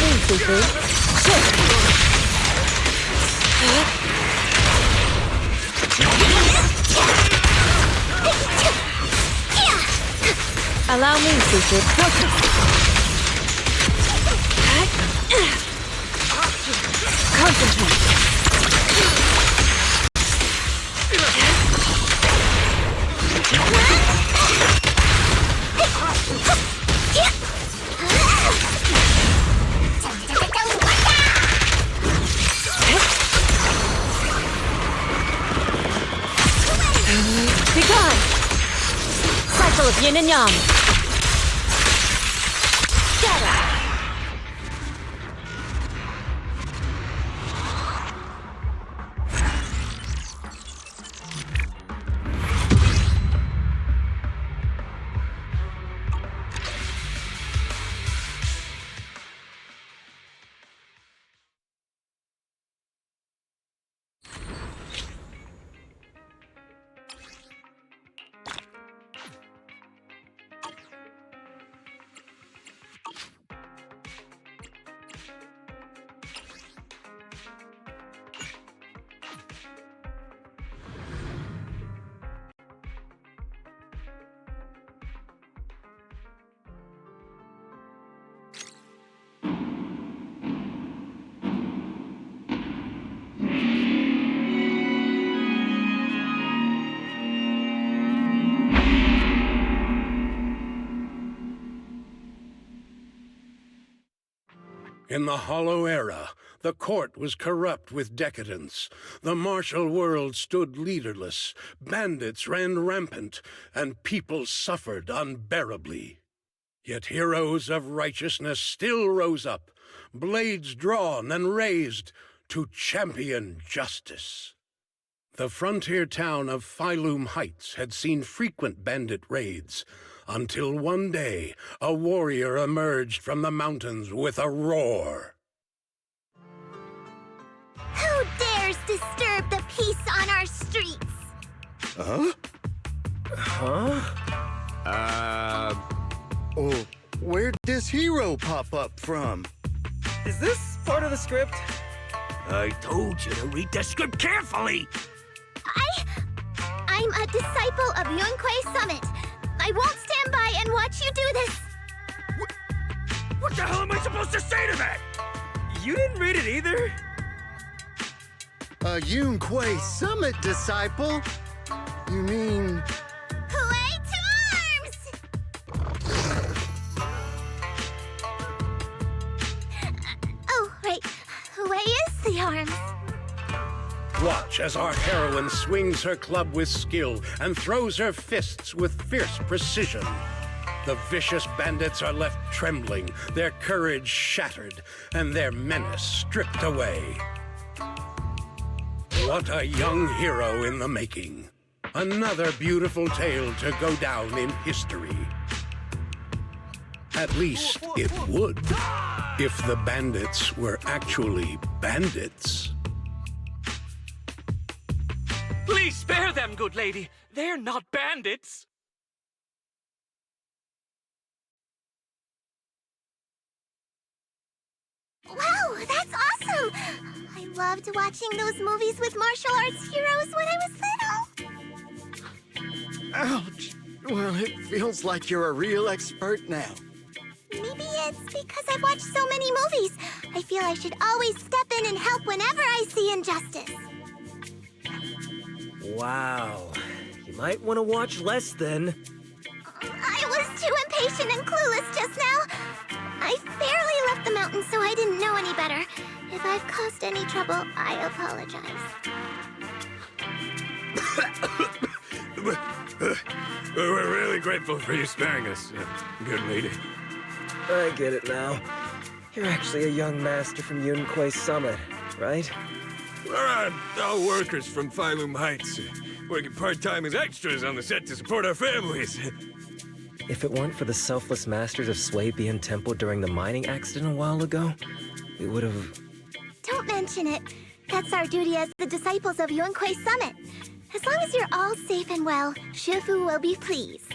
me, ZZZ. Allow me, ZZZ. Concentrate. Be gone! Cycle of yin and yang. Get it! In the Hollow Era, the court was corrupt with decadence. The martial world stood leaderless, bandits ran rampant, and people suffered unbearably. Yet heroes of righteousness still rose up, blades drawn and raised to champion justice. The frontier town of Phylum Heights had seen frequent bandit raids, until one day a warrior emerged from the mountains with a roar. Who dares disturb the peace on our streets? Huh? Oh, where'd this hero pop up from? Is this part of the script? I told you to read the script carefully! I'm a disciple of Yunquei Summit. I won't stand by and watch you do this. What the hell am I supposed to say to that? You didn't read it either? A Yunquei Summit disciple? You mean... Hooray to arms! Oh, right. Hooray is the arms. Watch as our heroine swings her club with skill and throws her fists with fierce precision. The vicious bandits are left trembling, their courage shattered, and their menace stripped away. What a young hero in the making. Another beautiful tale to go down in history. At least it would, if the bandits were actually bandits. Please spare them, good lady. They're not bandits. Wow, that's awesome! I loved watching those movies with martial arts heroes when I was little. Ouch! Well, it feels like you're a real expert now. Maybe it's because I've watched so many movies. I feel I should always step in and help whenever I see injustice. Wow. You might want to watch less then. I was too impatient and clueless just now. I barely left the mountain, so I didn't know any better. If I've caused any trouble, I apologize. We're really grateful for you sparing us, good lady. I get it now. You're actually a young master from Yunquei Summit, right? We're all workers from Phylum Heights, working part-time as extras on the set to support our families. If it weren't for the selfless masters of Sui Bian Temple during the mining accident a while ago, we would have... Don't mention it. That's our duty as the disciples of Yunquei Summit. As long as you're all safe and well, Shifu will be pleased.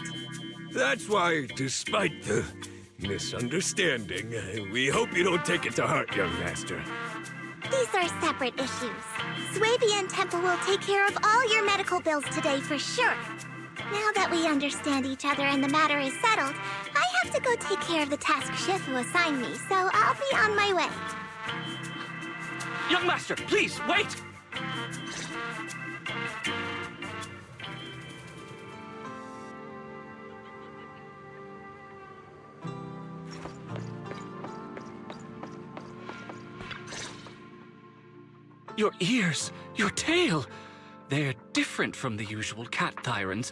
That's why, despite the Misunderstanding. We hope you don't take it to heart, young master. These are separate issues. Swabian Temple will take care of all your medical bills today for sure. Now that we understand each other and the matter is settled, I have to go take care of the task Shifu assigned me, so I'll be on my way. Young master, please, wait! Your ears, your tail, they're different from the usual cat thyrans.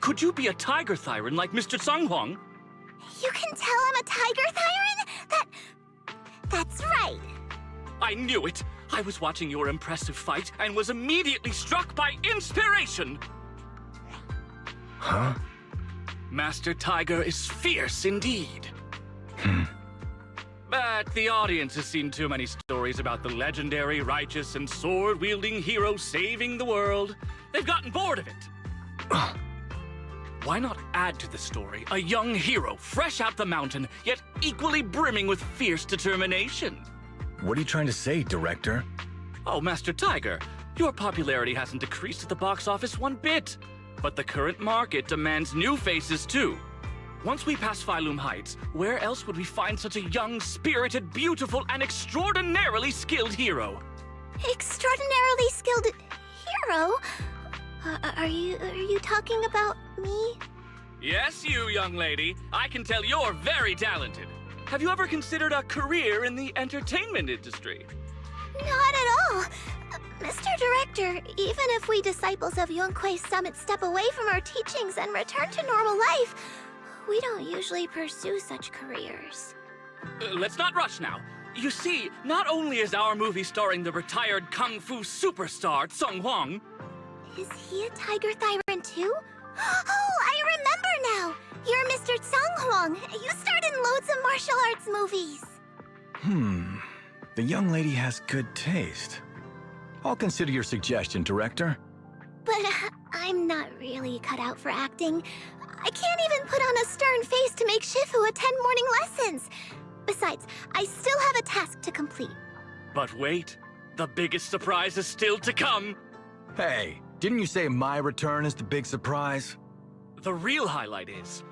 Could you be a tiger thyran like Mr. Sunghuang? You can tell I'm a tiger thyran? That's right. I knew it! I was watching your impressive fight and was immediately struck by inspiration! Huh? Master Tiger is fierce indeed. But the audience has seen too many stories about the legendary, righteous, and sword-wielding hero saving the world. They've gotten bored of it. Why not add to the story a young hero, fresh out the mountain, yet equally brimming with fierce determination? What are you trying to say, Director? Oh, Master Tiger, your popularity hasn't decreased at the box office one bit. But the current market demands new faces, too. Once we pass Phylum Heights, where else would we find such a young, spirited, beautiful, and extraordinarily skilled hero? Extraordinarily skilled hero? Are you talking about me? Yes, you, young lady. I can tell you're very talented. Have you ever considered a career in the entertainment industry? Not at all. Mr. Director, even if we disciples of Yunque's Summit step away from our teachings and return to normal life, we don't usually pursue such careers. Let's not rush now. You see, not only is our movie starring the retired kung fu superstar Sung Huang. Is he a tiger thyran too? Oh, I remember now! You're Mr. Sung Huang. You starred in loads of martial arts movies. The young lady has good taste. I'll consider your suggestion, Director. But I'm not really cut out for acting. I can't even put on a stern face to make Shifu attend morning lessons. Besides, I still have a task to complete. But wait, the biggest surprise is still to come. Hey, didn't you say my return is the big surprise? The real highlight is,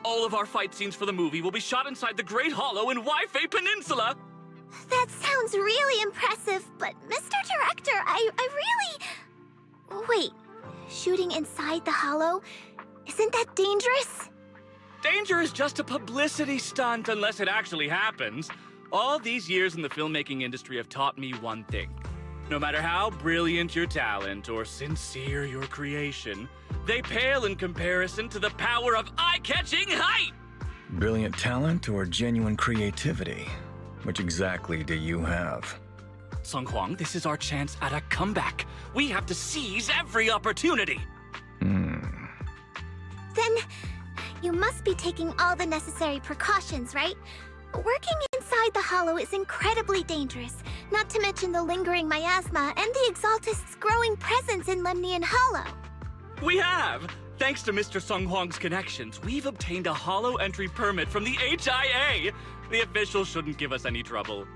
all of our fight scenes for the movie will be shot inside the Great Hollow in Waifei Peninsula. That sounds really impressive, but Mr. Director, I really... Wait, shooting inside the hollow? Isn't that dangerous? Danger is just a publicity stunt unless it actually happens. All these years in the filmmaking industry have taught me one thing. No matter how brilliant your talent or sincere your creation, they pale in comparison to the power of eye-catching height! Brilliant talent or genuine creativity? Which exactly do you have? Sung Huang, this is our chance at a comeback. We have to seize every opportunity. Then, you must be taking all the necessary precautions, right? Working inside the hollow is incredibly dangerous, not to mention the lingering miasma and the Exaltist's growing presence in Lemnian Hollow. We have! Thanks to Mr. Sung Huang's connections, we've obtained a hollow entry permit from the HIA. The officials shouldn't give us any trouble.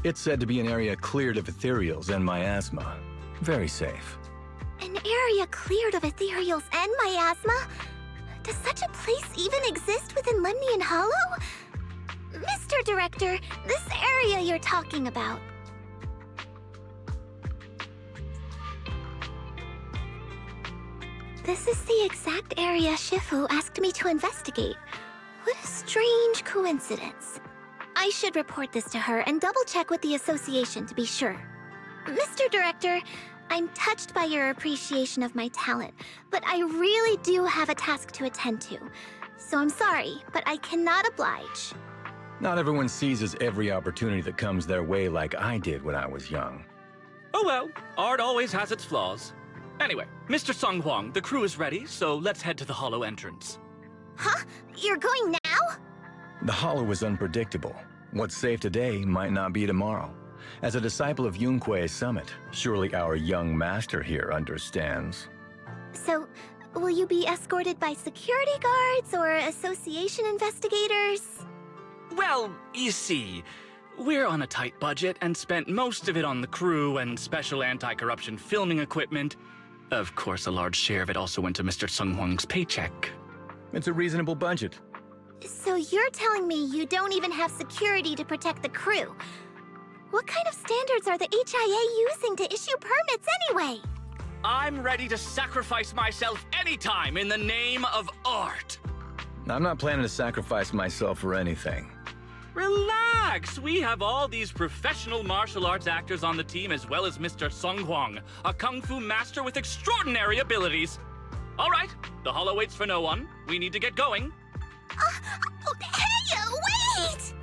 It's said to be an area cleared of ethereals and miasma. Very safe. An area cleared of ethereals and miasma? Does such a place even exist within Lemnian Hollow? Mr. Director, this area you're talking about. This is the exact area Shifu asked me to investigate. What a strange coincidence. I should report this to her and double-check with the association to be sure. Mr. Director, I'm touched by your appreciation of my talent, but I really do have a task to attend to. So I'm sorry, but I cannot oblige. Not everyone seizes every opportunity that comes their way like I did when I was young. Oh well, art always has its flaws. Anyway, Mr. Sung Huang, the crew is ready, so let's head to the hollow entrance. Huh? You're going now? The hollow is unpredictable. What's safe today might not be tomorrow. As a disciple of Yunque's Summit, surely our young master here understands. So, will you be escorted by security guards or association investigators? Well, you see, we're on a tight budget and spent most of it on the crew and special anti-corruption filming equipment. Of course, a large share of it also went to Mr. Sung Hwang's paycheck. It's a reasonable budget. So you're telling me you don't even have security to protect the crew? What kind of standards are the HIA using to issue permits anyway? I'm ready to sacrifice myself anytime in the name of art. I'm not planning to sacrifice myself for anything. Relax! We have all these professional martial arts actors on the team, as well as Mr. Sung Hwang, a kung fu master with extraordinary abilities. All right, the holo waits for no one. We need to get going. Hey, wait!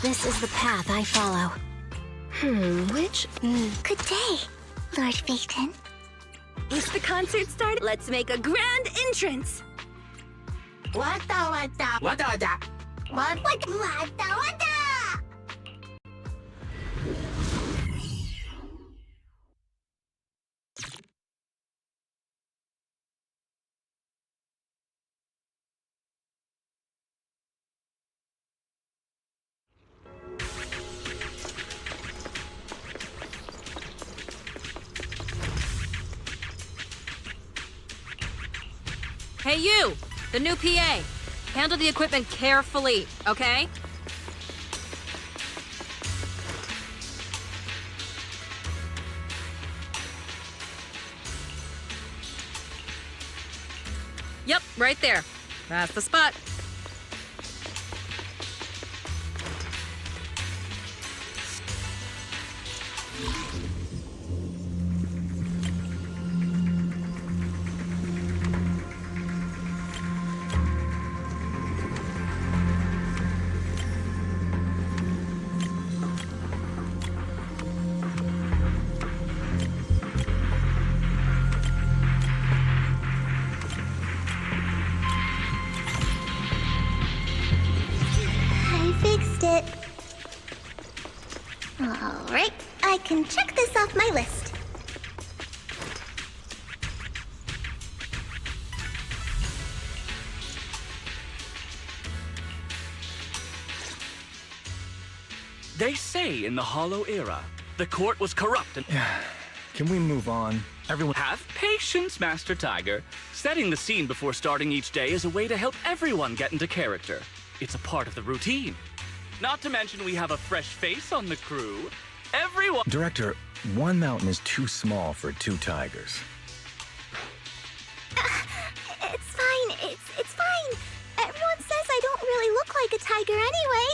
This is the path I follow. Good day, Lord Phaeton. Is the concert started? Let's make a grand entrance! Hey you! The new PA! Handle the equipment carefully, okay? Yep, right there. That's the spot. I fixed it. Alright, I can check this off my list. They say in the Hollow Era, the court was corrupt and... Can we move on? Everyone... Have patience, Master Tiger. Setting the scene before starting each day is a way to help everyone get into character. It's a part of the routine. Not to mention we have a fresh face on the crew. Everyone... Director, one mountain is too small for two tigers. It's fine, it's fine. Everyone says I don't really look like a tiger anyway.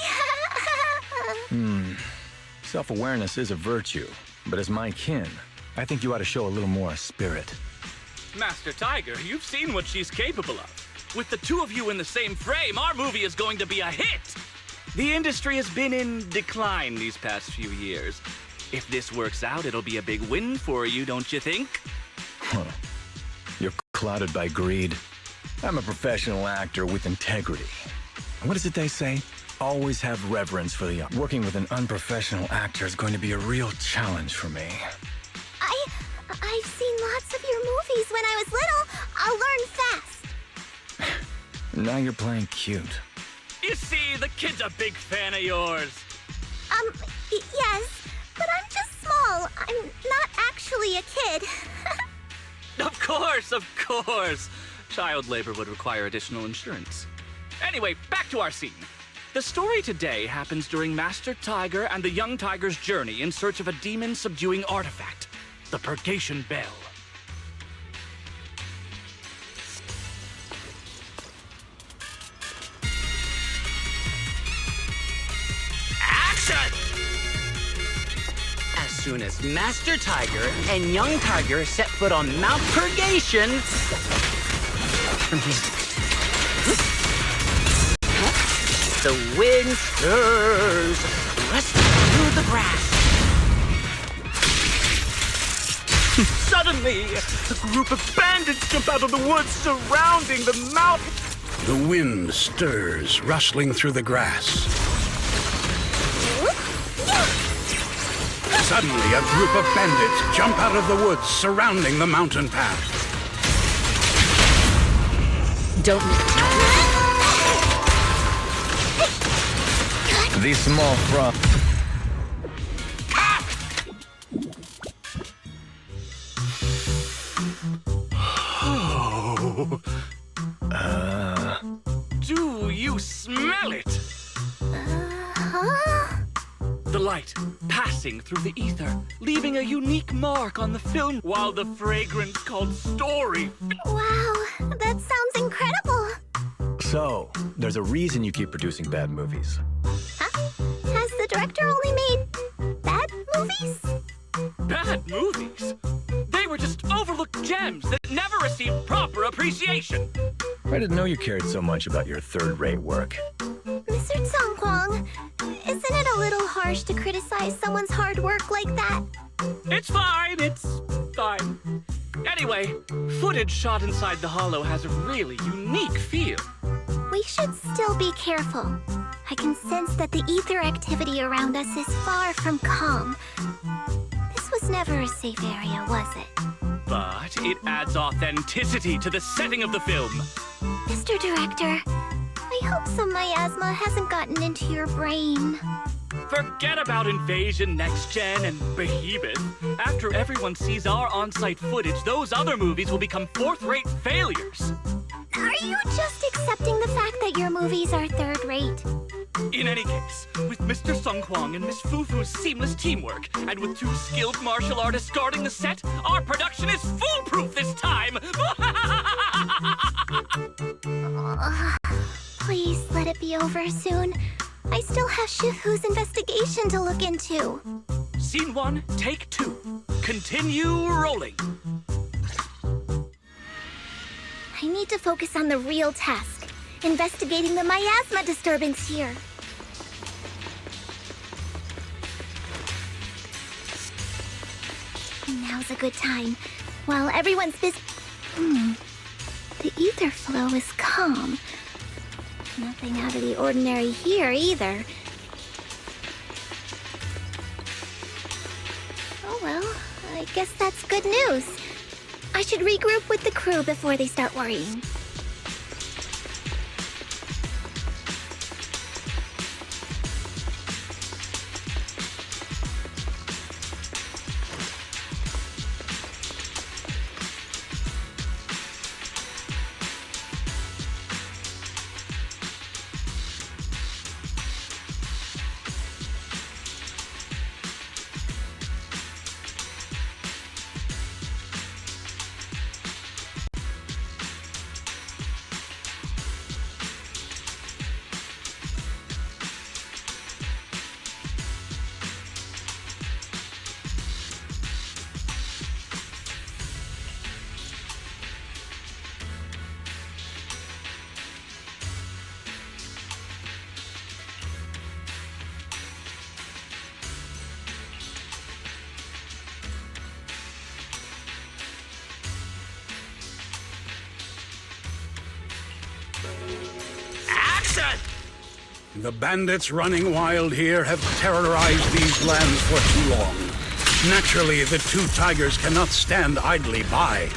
Self-awareness is a virtue, but as my kin, I think you ought to show a little more spirit. Master Tiger, you've seen what she's capable of. With the two of you in the same frame, our movie is going to be a hit. The industry has been in decline these past few years. If this works out, it'll be a big win for you, don't you think? Huh. You're clouded by greed. I'm a professional actor with integrity. What is it they say? Always have reverence for the young. Working with an unprofessional actor is going to be a real challenge for me. I've seen lots of your movies when I was little. I'll learn fast. Now you're playing cute. You see, the kid's a big fan of yours. Yes, but I'm just small. I'm not actually a kid. Of course. Child labor would require additional insurance. Anyway, back to our scene. The story today happens during Master Tiger and the young tiger's journey in search of a demon-subduing artifact, the Purgation Bell. Action! As soon as Master Tiger and Young Tiger set foot on Mount Purgation, the wind stirs, rustling through the grass. Suddenly, a group of bandits jump out of the woods surrounding the mountain. The wind stirs, rustling through the grass. Suddenly, a group of bandits jump out of the woods surrounding the mountain path. Don't... These small frogs. Do you smell it? The light passing through the ether, leaving a unique mark on the film, while the fragrance called story. Wow, that sounds incredible. So, there's a reason you keep producing bad movies. Huh? Has the director only made bad movies? Bad movies? They were just overlooked gems that never received proper appreciation. I didn't know you cared so much about your third-rate work. Mr. Tsongkwang, isn't it harsh to criticize someone's hard work like that. It's fine, it's fine. Anyway, footage shot inside the Hollow has a really unique feel. We should still be careful. I can sense that the ether activity around us is far from calm. This was never a safe area, was it? But it adds authenticity to the setting of the film. Mr. Director, I hope some miasma hasn't gotten into your brain. Forget about Invasion, Next Gen, and Behemoth. After everyone sees our on-site footage, those other movies will become fourth-rate failures. Are you just accepting the fact that your movies are third-rate? In any case, with Mr. Sung Kwang and Miss Fufu's seamless teamwork, and with 2 skilled martial artists guarding the set, our production is foolproof this time! Please let it be over soon. I still have Shifu's investigation to look into. Scene 1, take 2. Continue rolling. I need to focus on the real task, investigating the miasma disturbance here. Now's a good time. While everyone's busy... The ether flow is calm. Nothing out of the ordinary here, either. Oh well, I guess that's good news. I should regroup with the crew before they start worrying. The bandits running wild here have terrorized these lands for too long. Naturally, the 2 tigers cannot stand idly by.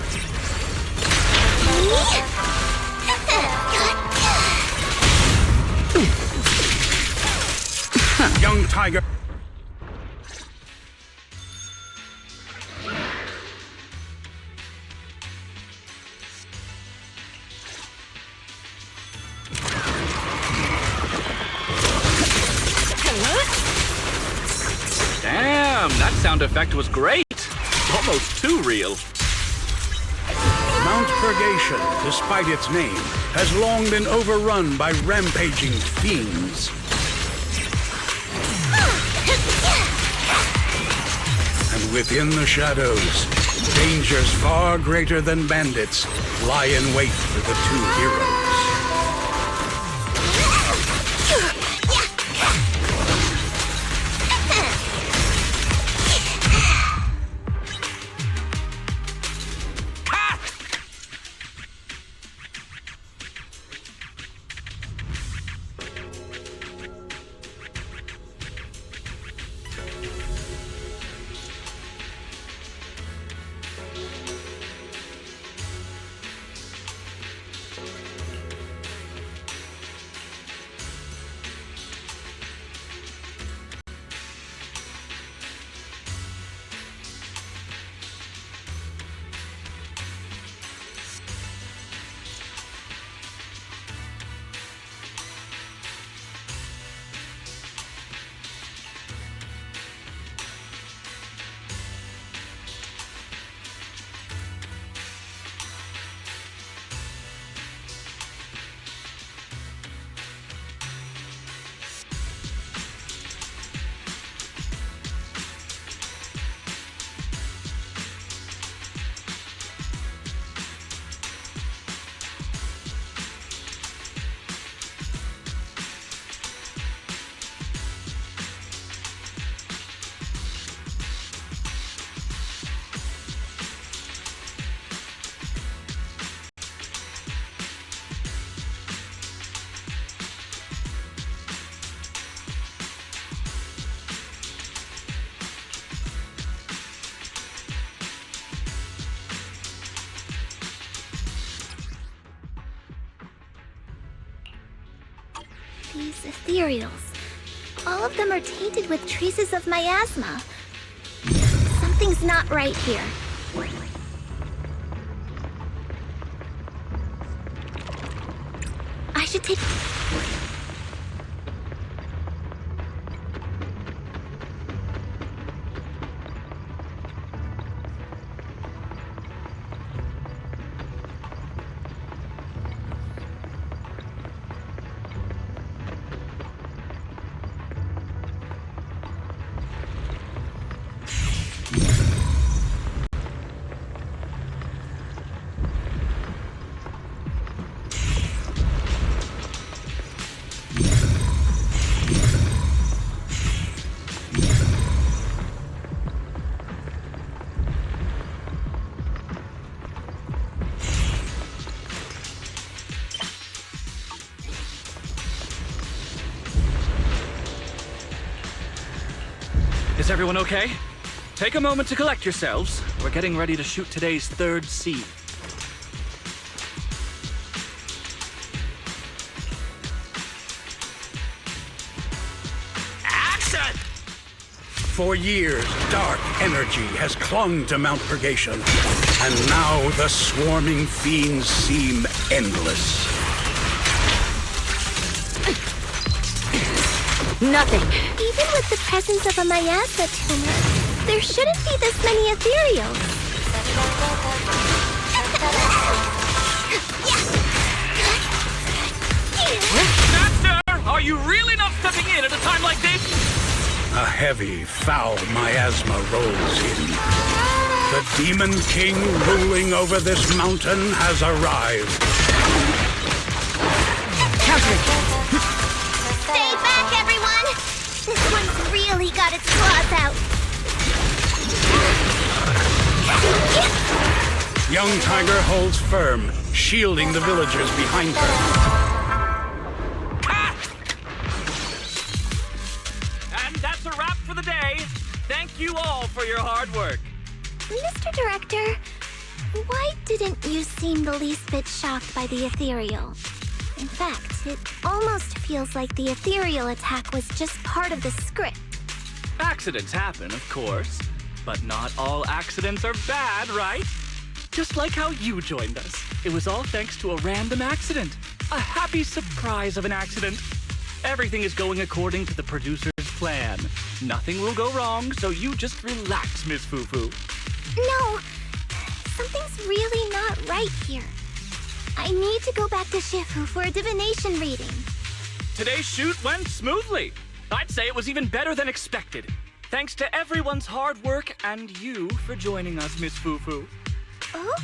Young tiger... Damn, that sound effect was great. Almost too real. Mount Purgation, despite its name, has long been overrun by rampaging fiends. And within the shadows, dangers far greater than bandits lie in wait for the 2 heroes. These ethereals. All of them are tainted with traces of miasma. Something's not right here. I should take... Is everyone okay? Take a moment to collect yourselves. We're getting ready to shoot today's third scene. Action! For years, dark energy has clung to Mount Purgation, and now the swarming fiends seem endless. Nothing. Even with the presence of a miasma tumor, there shouldn't be this many ethereals. Master, are you really not stepping in at a time like this? A heavy, foul miasma rolls in. The Demon King ruling over this mountain has arrived. Stay back, everyone! This one's really got its claws out. Young Tiger holds firm, shielding the villagers behind her. And that's a wrap for the day. Thank you all for your hard work. Mr. Director, why didn't you seem the least bit shocked by the ethereal? In fact, it almost feels like the ethereal attack was just part of the script. Accidents happen, of course. But not all accidents are bad, right? Just like how you joined us. It was all thanks to a random accident. A happy surprise of an accident. Everything is going according to the producer's plan. Nothing will go wrong, so you just relax, Miss Fufu. No, something's really not right here. I need to go back to Shifu for a divination reading. Today's shoot went smoothly. I'd say it was even better than expected. Thanks to everyone's hard work and you for joining us, Miss Fufu. Oh?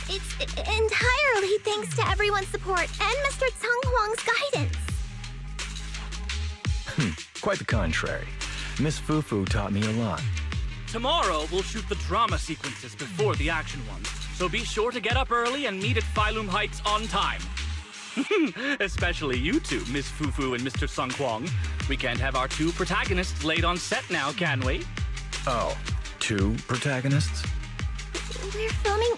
It's entirely thanks to everyone's support and Mr. Tsang Huang's guidance. Quite the contrary. Miss Fufu taught me a lot. Tomorrow, we'll shoot the drama sequences before the action ones, so be sure to get up early and meet at Phylum Heights on time. Especially you two, Miss Fufu and Mr. Sung Kwong. We can't have our two protagonists late on set now, can we? Oh, two protagonists? We're filming...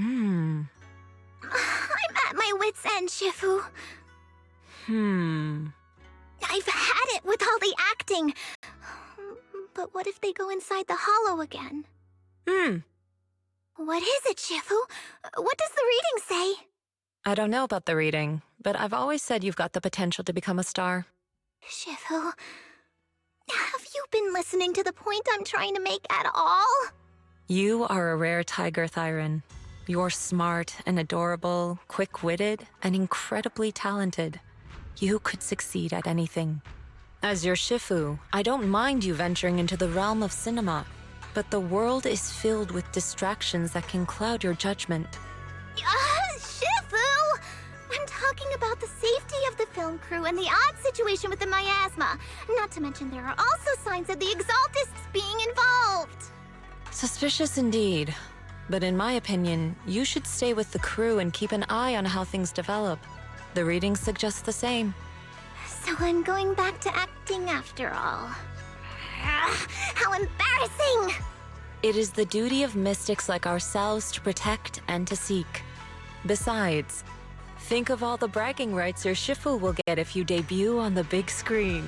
I'm at my wit's end, Shifu. I've had it with all the acting. But what if they go inside the hollow again? What is it, Shifu? What does the reading say? I don't know about the reading, but I've always said you've got the potential to become a star. Shifu, have you been listening to the point I'm trying to make at all? You are a rare tiger, Thyron. You're smart and adorable, quick-witted, and incredibly talented. You could succeed at anything. As your Shifu, I don't mind you venturing into the realm of cinema, but the world is filled with distractions that can cloud your judgment. Shifu! I'm talking about the safety of the film crew and the odd situation with the miasma. Not to mention there are also signs of the Exaltists being involved. Suspicious indeed. But in my opinion, you should stay with the crew and keep an eye on how things develop. The readings suggest the same. So I'm going back to acting after all. How embarrassing! It is the duty of mystics like ourselves to protect and to seek. Besides, think of all the bragging rights your Shifu will get if you debut on the big screen.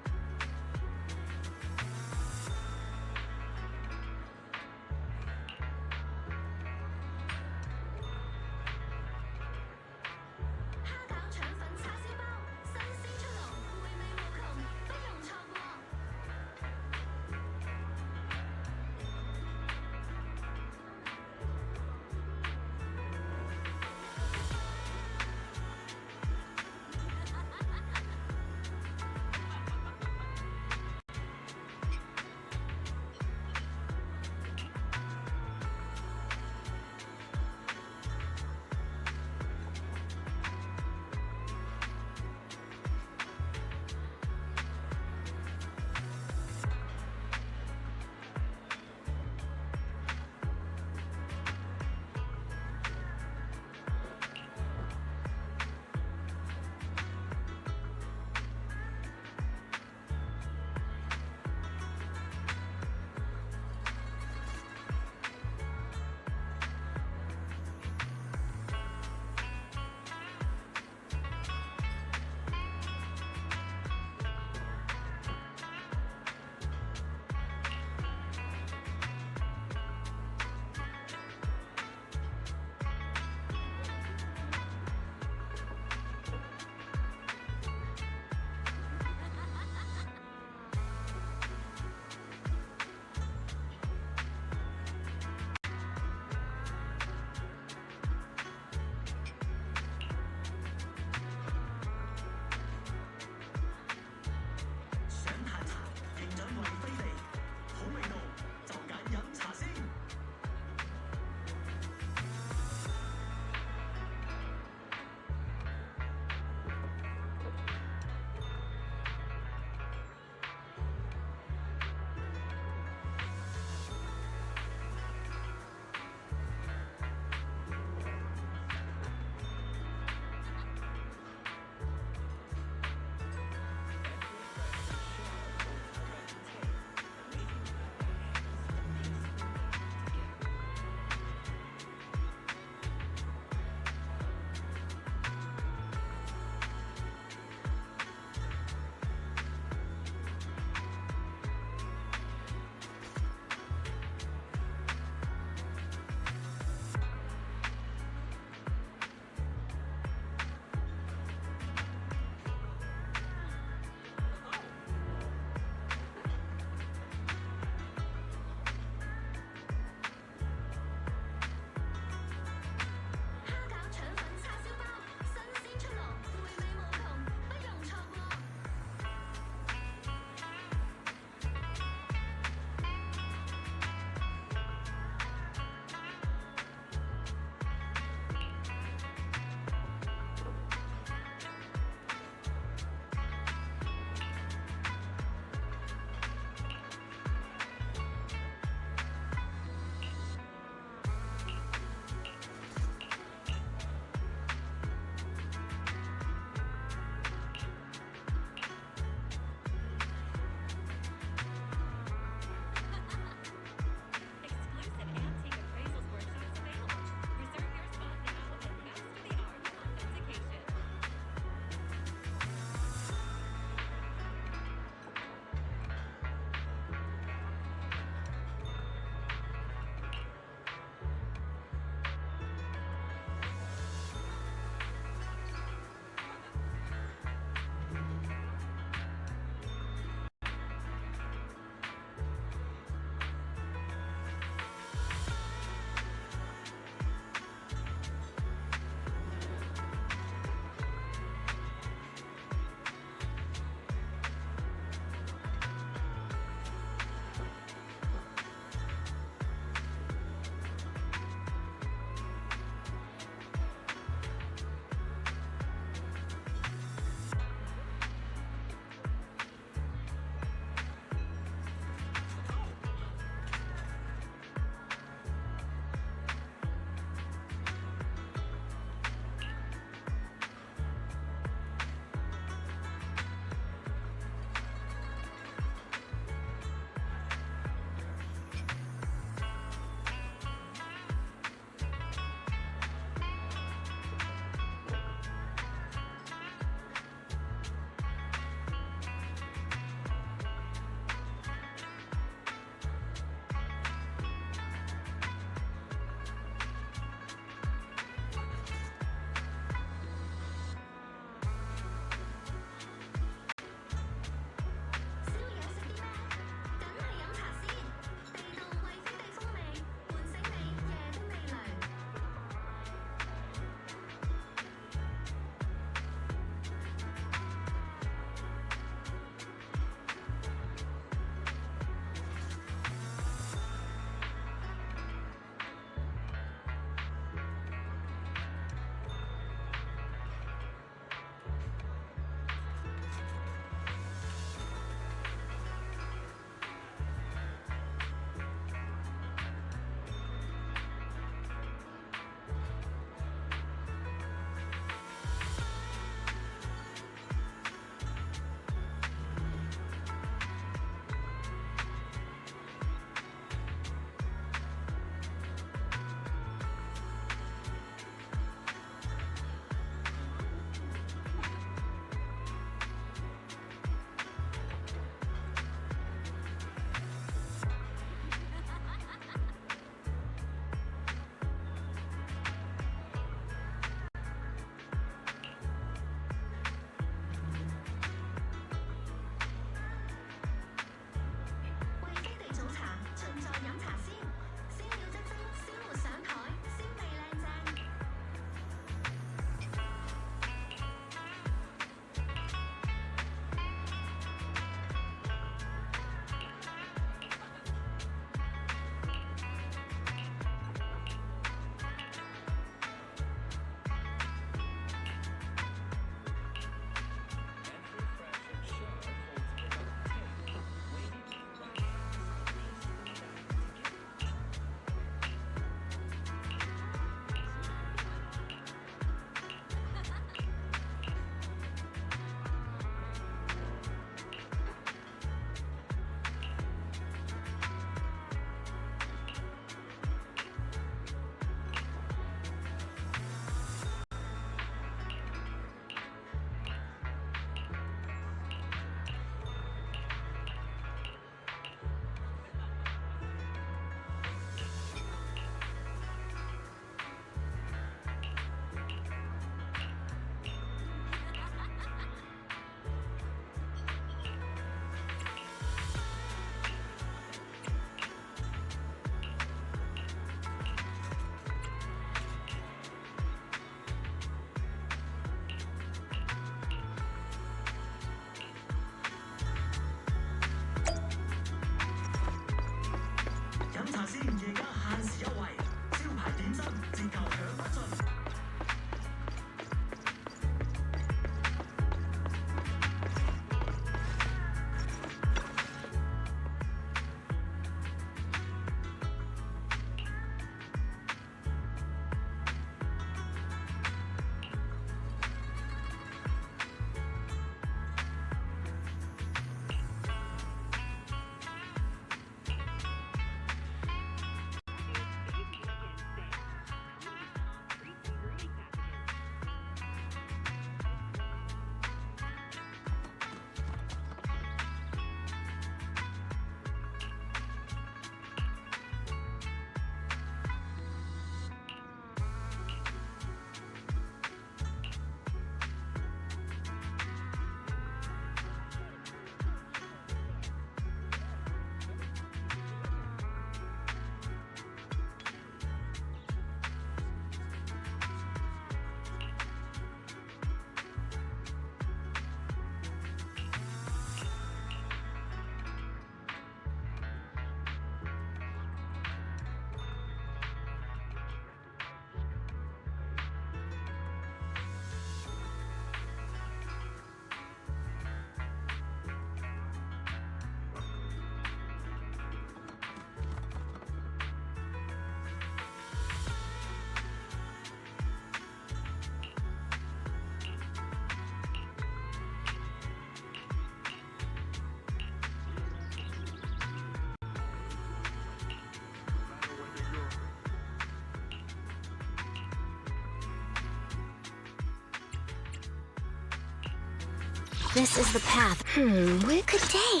This is the path. Good day,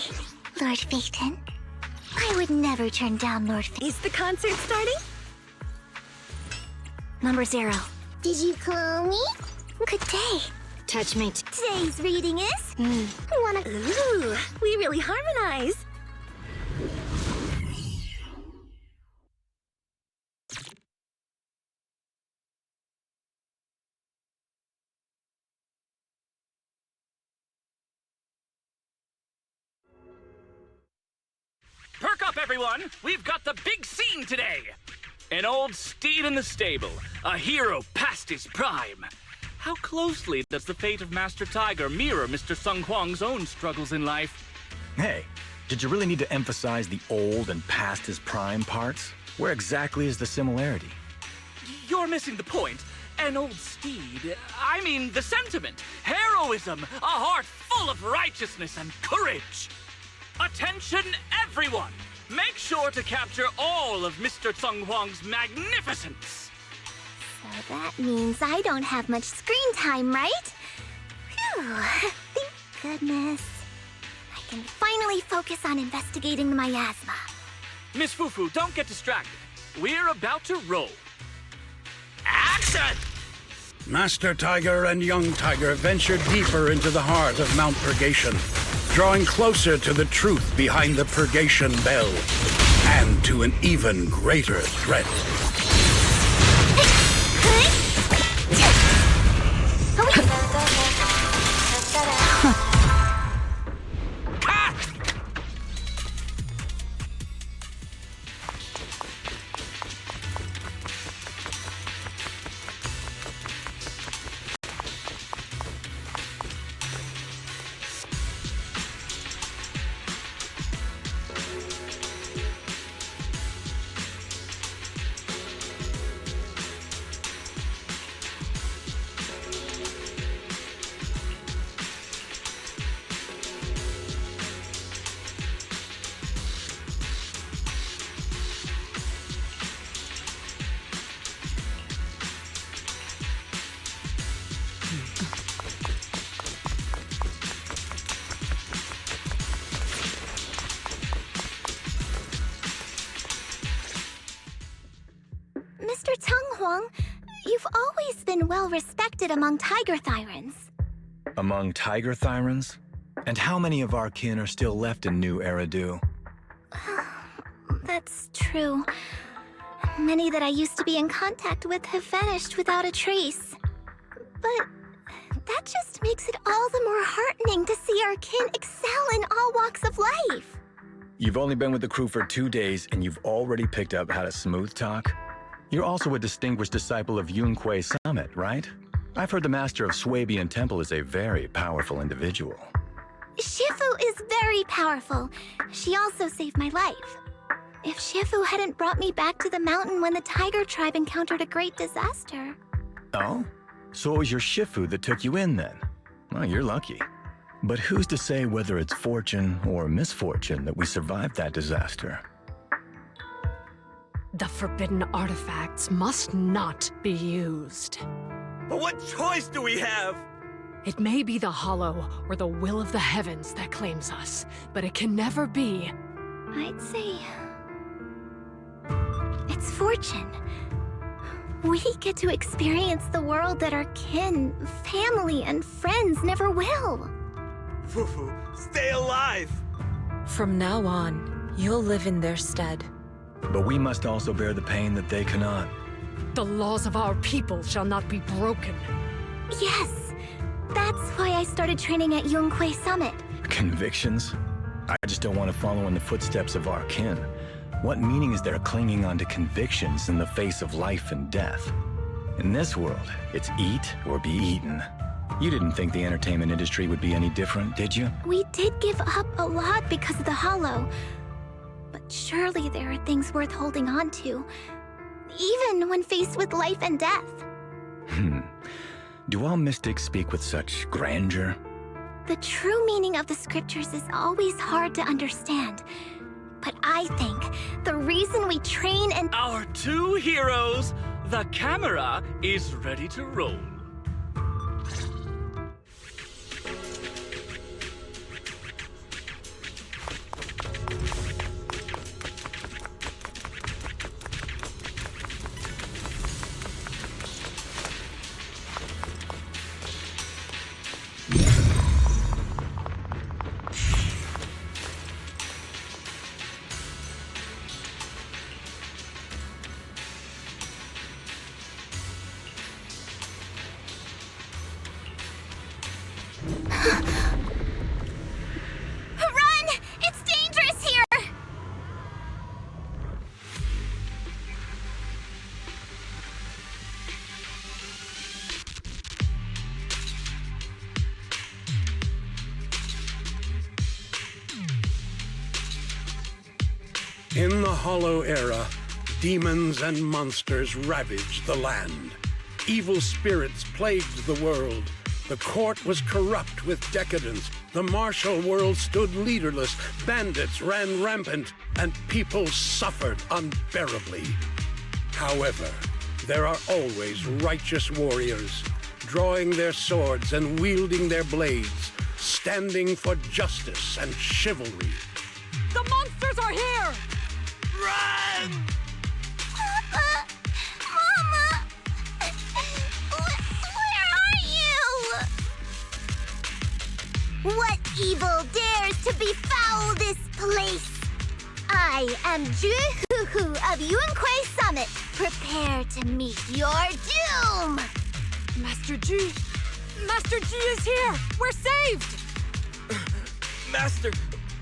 Lord Phaeton. I would never turn down Lord Phaeton. Is the concert starting? Number 0. Did you call me? Good day. Touch me. Today's reading is... Ooh, we really harmonize. Perk up, everyone! We've got the big scene today! An old steed in the stable, a hero past his prime. How closely does the fate of Master Tiger mirror Mr. Sung Huang's own struggles in life? Hey, did you really need to emphasize the old and past his prime parts? Where exactly is the similarity? You're missing the point. An old steed, I mean the sentiment, heroism, a heart full of righteousness and courage. Attention, everyone! Make sure to capture all of Mr. Sung Huang's magnificence! So that means I don't have much screen time, right? Phew, thank goodness. I can finally focus on investigating the miasma. Miss Fufu, don't get distracted. We're about to roll. Action! Master Tiger and Young Tiger venture deeper into the heart of Mount Purgation, drawing closer to the truth behind the Purgation Bell, and to an even greater threat. Mr. Tung Huang, you've always been well respected among Tiger Thyrans. Among Tiger Thyrans? And how many of our kin are still left in New Eridu? That's true. Many that I used to be in contact with have vanished without a trace. But that just makes it all the more heartening to see our kin excel in all walks of life. You've only been with the crew for 2 days and you've already picked up how to smooth talk? You're also a distinguished disciple of Yunque Summit, right? I've heard the master of Swabian Temple is a very powerful individual. Shifu is very powerful. She also saved my life. If Shifu hadn't brought me back to the mountain when the Tiger tribe encountered a great disaster... Oh? So it was your Shifu that took you in then? Well, you're lucky. But who's to say whether it's fortune or misfortune that we survived that disaster? The forbidden artifacts must not be used. But what choice do we have? It may be the Hollow or the will of the heavens that claims us, but it can never be. I'd say... it's fortune. We get to experience the world that our kin, family, and friends never will. Fufu, stay alive! From now on, you'll live in their stead. But we must also bear the pain that they cannot. The laws of our people shall not be broken. Yes, that's why I started training at Yunque Summit. Convictions? I just don't want to follow in the footsteps of our kin. What meaning is there clinging on to convictions in the face of life and death? In this world, it's eat or be eaten. You didn't think the entertainment industry would be any different, did you? We did give up a lot because of the Hollow. But surely there are things worth holding on to, even when faced with life and death. Do all mystics speak with such grandeur? The true meaning of the scriptures is always hard to understand. But I think the reason we train and... Our 2 heroes, the camera is ready to roll. Hollow Era, demons and monsters ravaged the land. Evil spirits plagued the world. The court was corrupt with decadence. The martial world stood leaderless. Bandits ran rampant, and people suffered unbearably. However, there are always righteous warriors, drawing their swords and wielding their blades, standing for justice and chivalry. The monsters are here! Run! Papa! Mama! Where are you? What evil dares to befoul this place? I am Juhu of Yuanquai Summit. Prepare to meet your doom! Master G! Master G is here! We're saved! Master,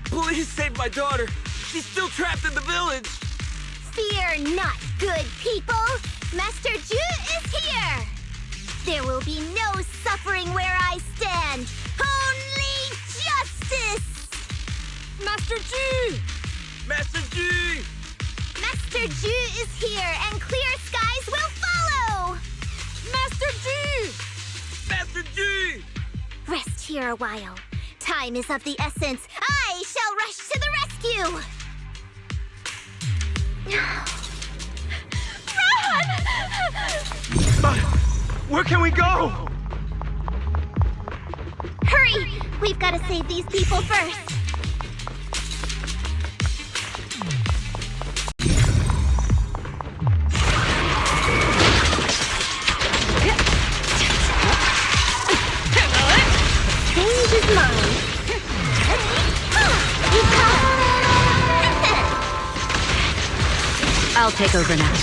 please save my daughter. She's still trapped in the village. Fear not, good people! Master Ju is here! There will be no suffering where I stand! Only justice! Master G! Master G! Master Ju is here, and clear skies will follow! Master G! Master G! Rest here a while. Time is of the essence. I shall rush to the rescue! Run! Where can we go? Hurry! We've got to save these people first. Change his mind. I'll take over now.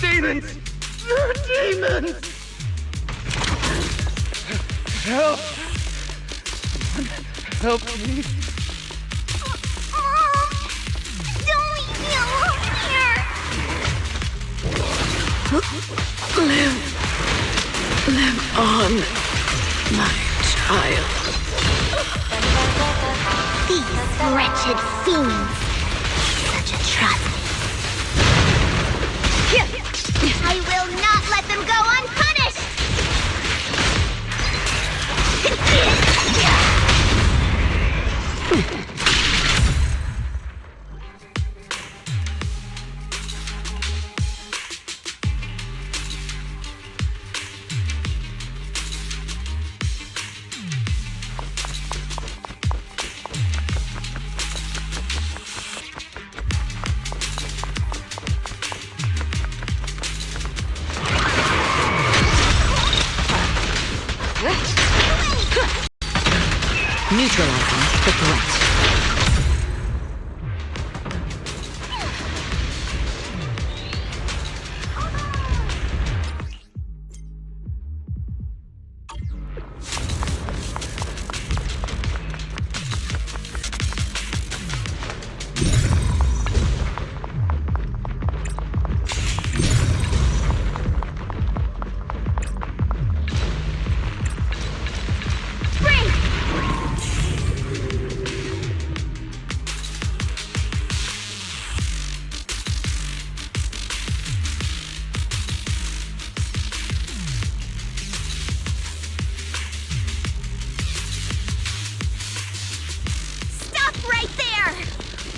Demons! Demons! Help! Help me! Don't leave me alone here! Live on, my child. These wretched fiends. Such atrocity. I will not let them go unpunished! Neutralizing the threat.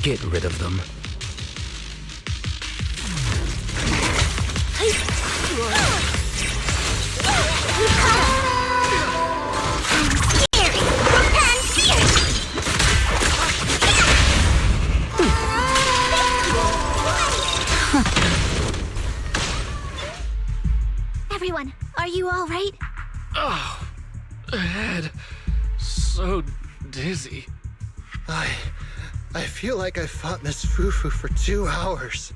Get rid of them. Everyone, are you all right? Oh, head. So dizzy. I feel like I fought Miss Fufu for 2 hours.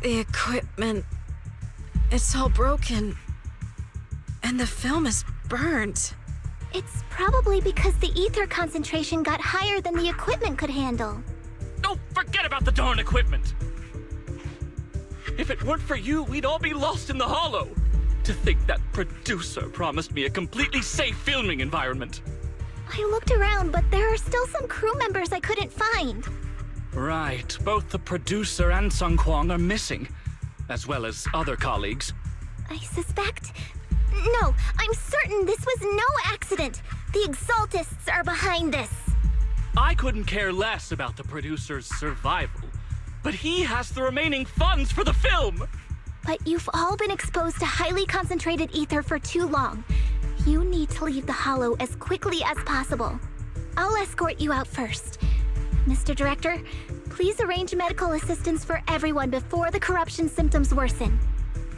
The equipment... It's all broken. And the film is burnt. It's probably because the ether concentration got higher than the equipment could handle. Oh, forget about the darn equipment! If it weren't for you, we'd all be lost in the hollow. To think that producer promised me a completely safe filming environment. I looked around, but there are still some crew members I couldn't find. Right, both the producer and Sung Kwang are missing, as well as other colleagues. I suspect... No, I'm certain this was no accident. The Exaltists are behind this. I couldn't care less about the producer's survival, but he has the remaining funds for the film! But you've all been exposed to highly concentrated ether for too long. You need to leave the Hollow as quickly as possible. I'll escort you out first. Mr. Director, please arrange medical assistance for everyone before the corruption symptoms worsen.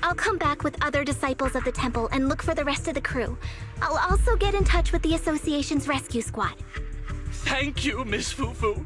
I'll come back with other disciples of the temple and look for the rest of the crew. I'll also get in touch with the Association's rescue squad. Thank you, Miss Fufu.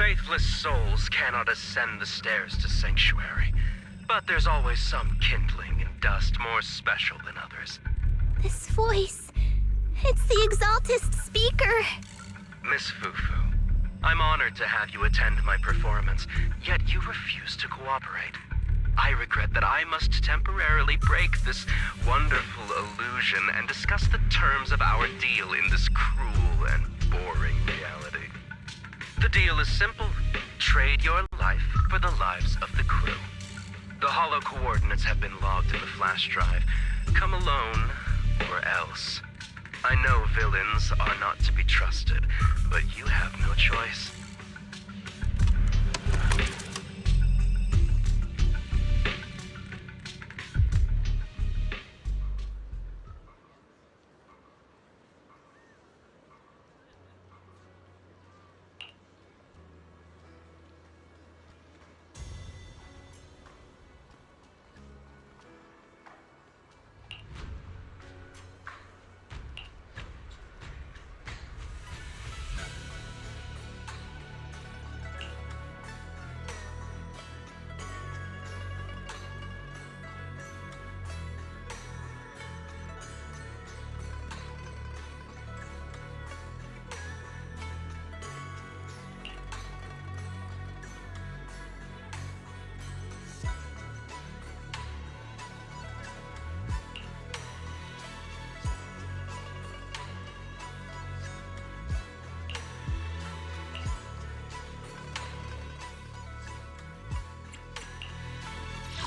Faithless souls cannot ascend the stairs to sanctuary, but there's always some kindling in dust more special than others. This voice... It's the Exaltist speaker. Miss Fufu, I'm honored to have you attend my performance, yet you refuse to cooperate. I regret that I must temporarily break this wonderful illusion and discuss the terms of our deal in this cruel and boring reality. The deal is simple. Trade your life for the lives of the crew. The hollow coordinates have been logged in the flash drive. Come alone, or else. I know villains are not to be trusted, but you have no choice.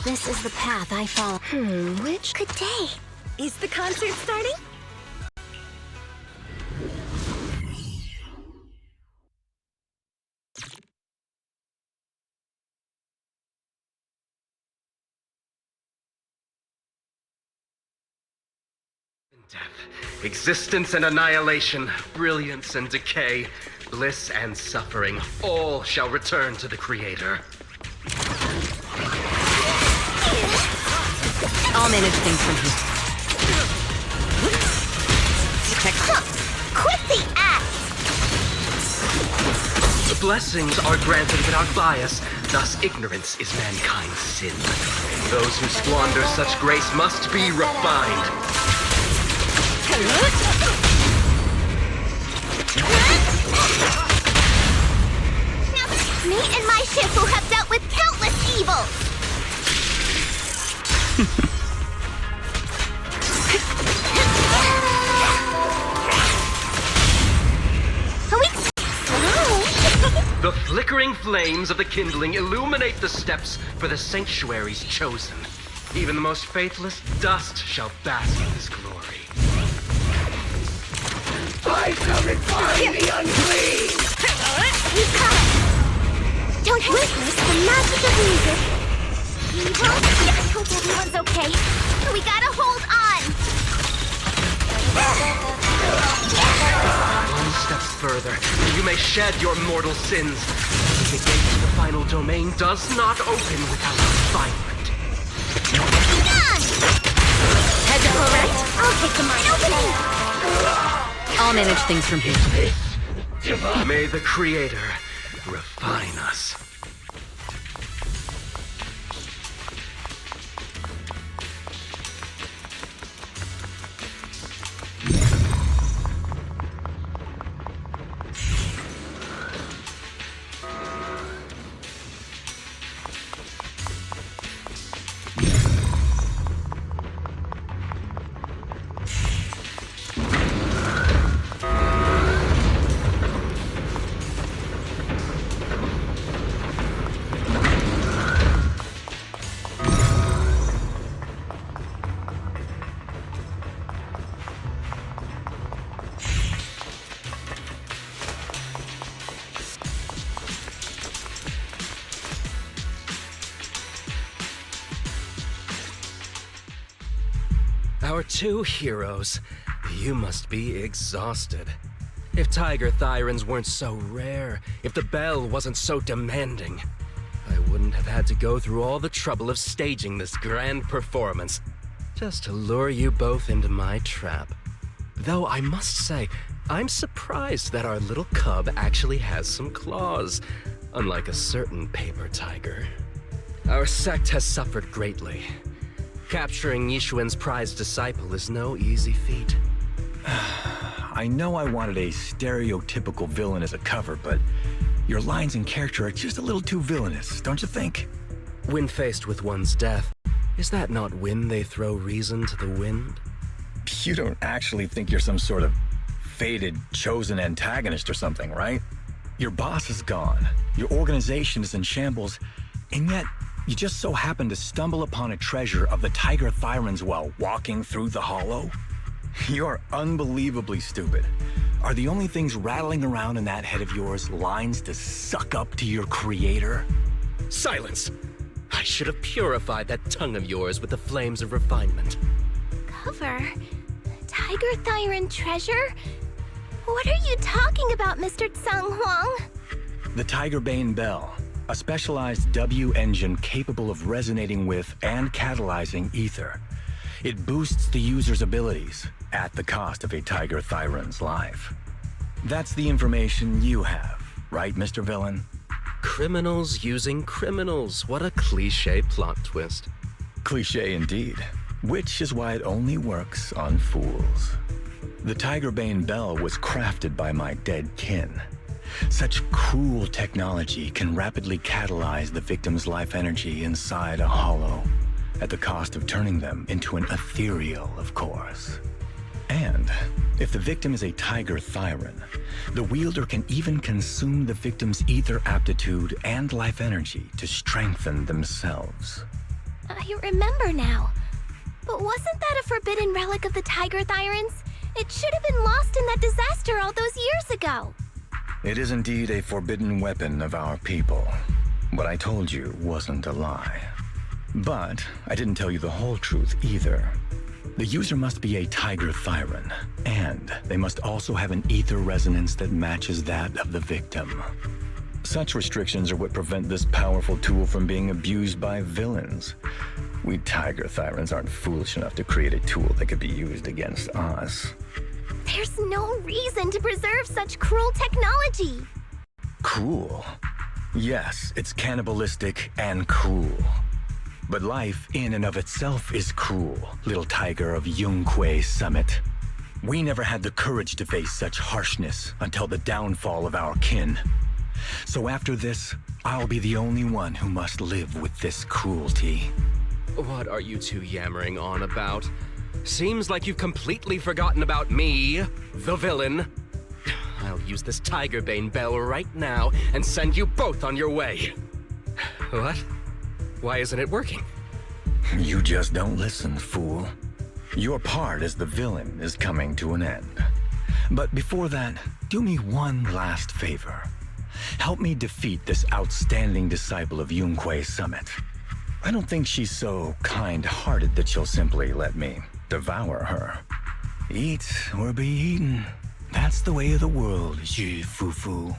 This is the path I follow. Which? Good day. Is the concert starting? Death, existence and annihilation, brilliance and decay, bliss and suffering, all shall return to the Creator. I'll manage things from here. Quit the act! The blessings are granted without bias, thus ignorance is mankind's sin. Those who squander such grace must be refined. Me and my Shifu have dealt with countless evils! The flickering flames of the kindling illuminate the steps for the sanctuary's chosen. Even the most faithless dust shall bask in this glory. I shall refine the unclean! Don't witness the magic of music. Evil? I hope everyone's okay. We gotta hold on! One step further, and you may shed your mortal sins. The gate to the final domain does not open without refinement. Head to go right? I'll take the mine opening! I'll manage things from here. May the Creator refine us. Our two heroes. You must be exhausted. If Tiger Thyrans weren't so rare, if the bell wasn't so demanding, I wouldn't have had to go through all the trouble of staging this grand performance just to lure you both into my trap. Though I must say, I'm surprised that our little cub actually has some claws, unlike a certain paper tiger. Our sect has suffered greatly. Capturing Yishuan's prized disciple is no easy feat. I know I wanted a stereotypical villain as a cover, but your lines and character are just a little too villainous, don't you think? When faced with one's death, is that not when they throw reason to the wind? You don't actually think you're some sort of fated, chosen antagonist or something, right? Your boss is gone, your organization is in shambles, and yet you just so happen to stumble upon a treasure of the Tiger Thyrans while walking through the hollow? You're unbelievably stupid. Are the only things rattling around in that head of yours lines to suck up to your creator? Silence! I should have purified that tongue of yours with the flames of refinement. Cover? Tiger Thyran treasure? What are you talking about, Mr. Tsang Huang? The Tiger Bane Bell. A specialized W engine capable of resonating with and catalyzing ether. It boosts the user's abilities at the cost of a Tiger Thyran's life. That's the information you have, right, Mr. Villain? Criminals using criminals. What a cliché plot twist. Cliché indeed, which is why it only works on fools. The Tiger Bane Bell was crafted by my dead kin. Such cruel technology can rapidly catalyze the victim's life energy inside a hollow, at the cost of turning them into an ethereal, of course. And if the victim is a Tiger Thyran, the wielder can even consume the victim's ether aptitude and life energy to strengthen themselves. I remember now. But wasn't that a forbidden relic of the Tiger Thyrans? It should have been lost in that disaster all those years ago. It is indeed a forbidden weapon of our people. What I told you wasn't a lie. But I didn't tell you the whole truth either. The user must be a Tiger Thyran, and they must also have an ether resonance that matches that of the victim. Such restrictions are what prevent this powerful tool from being abused by villains. We Tiger Thyrans aren't foolish enough to create a tool that could be used against us. There's no reason to preserve such cruel technology. Cruel? Yes, it's cannibalistic and cruel. But life in and of itself is cruel, little tiger of Yunque Summit. We never had the courage to face such harshness until the downfall of our kin. So after this, I'll be the only one who must live with this cruelty. What are you two yammering on about? Seems like you've completely forgotten about me, the villain. I'll use this Tigerbane bell right now and send you both on your way. What? Why isn't it working? You just don't listen, fool. Your part as the villain is coming to an end. But before that, do me one last favor. Help me defeat this outstanding disciple of Yunque Summit. I don't think she's so kind-hearted that she'll simply let me devour her. Eat or be eaten. That's the way of the world, Zhi Fufu.